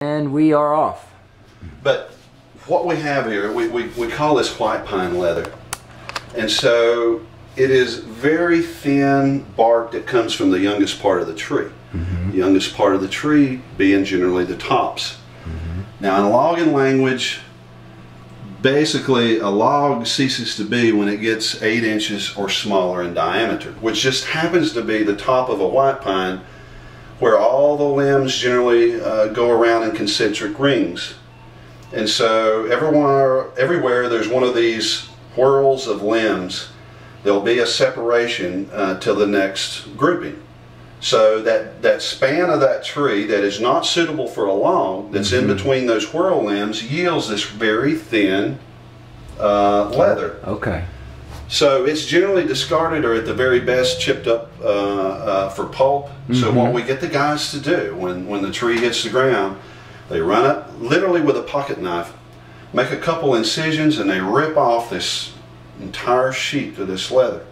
And we are off. But what we have here, we call this white pine leather. And so it is very thin bark that comes from the youngest part of the tree. Mm-hmm. The youngest part of the tree being generally the tops. Mm-hmm. Now in logging language, basically a log ceases to be when it gets 8 inches or smaller in diameter, which just happens to be the top of a white pine, where all the limbs generally go around in concentric rings. And so everywhere there's one of these whorls of limbs, there'll be a separation till the next grouping. So that span of that tree that is not suitable for a log, that's in between those whorl limbs, yields this very thin leather. Okay. So it's generally discarded or at the very best chipped up for pulp. So what we get the guys to do when the tree hits the ground, they run up literally with a pocket knife, make a couple incisions, and they rip off this entire sheet of this leather.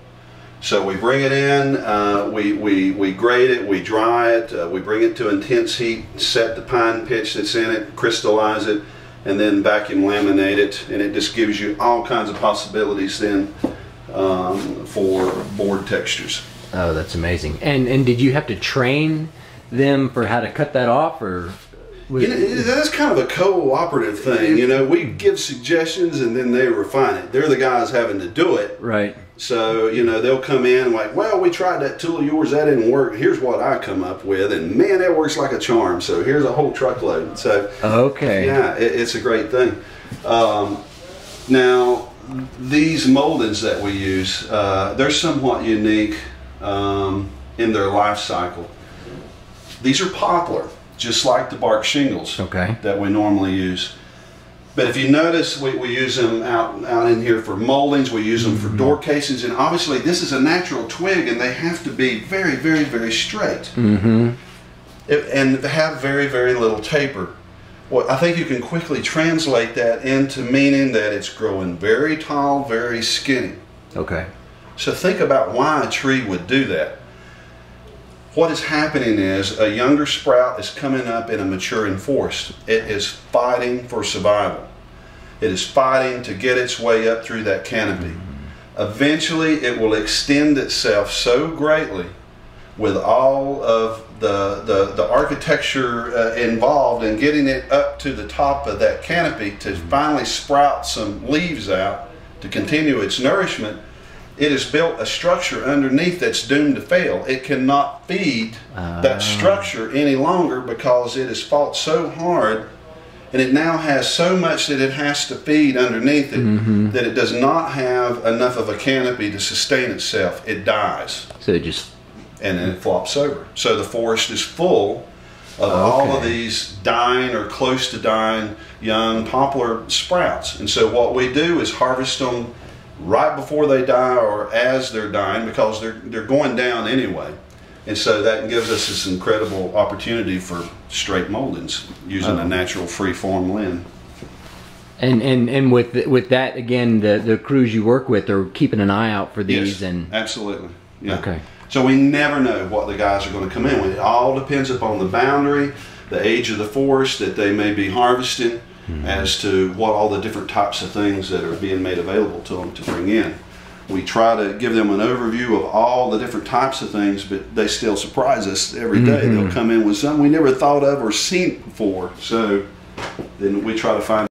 So we bring it in, we grate it, we dry it, we bring it to intense heat, set the pine pitch that's in it, crystallize it, and then vacuum laminate it, and it just gives you all kinds of possibilities then for board textures. Oh, that's amazing. And did you have to train them for how to cut that off, or? That's kind of a cooperative thing. You know, we give suggestions and then they refine it. They're the guys having to do it. Right. So, you know, they'll come in like, well, we tried that tool of yours, that didn't work. Here's what I come up with, and man, that works like a charm. So here's a whole truckload. So, okay. Yeah, it's a great thing. Now, these moldings that we use, they're somewhat unique in their life cycle. These are poplar, just like the bark shingles that we normally use. But if you notice, we use them out in here for moldings, we use them for door casings, and obviously this is a natural twig and they have to be very, very, very straight. And have very, very little taper. Well, I think you can quickly translate that into meaning that it's growing very tall, very skinny. Okay. So think about why a tree would do that. What is happening is a younger sprout is coming up in a maturing forest. It is fighting for survival. It is fighting to get its way up through that canopy. Eventually it will extend itself so greatly with all of the architecture involved in getting it up to the top of that canopy to finally sprout some leaves out to continue its nourishment. It has built a structure underneath that's doomed to fail. It cannot feed that structure any longer because it has fought so hard, and it now has so much that it has to feed underneath it that it does not have enough of a canopy to sustain itself. It dies. So it just... And then it flops over. So the forest is full of all of these dying or close to dying young poplar sprouts. And so what we do is harvest them right before they die or as they're dying, because they're going down anyway. And so that gives us this incredible opportunity for straight moldings using a natural free-form limb. And with that, again, the crews you work with are keeping an eye out for these. Yes, and absolutely. Yeah. Okay. So we never know what the guys are going to come in with. It all depends upon the boundary, the age of the forest that they may be harvesting, as to what all the different types of things that are being made available to them to bring in. We try to give them an overview of all the different types of things, but they still surprise us every day. They'll come in with something we never thought of or seen before. So then we try to find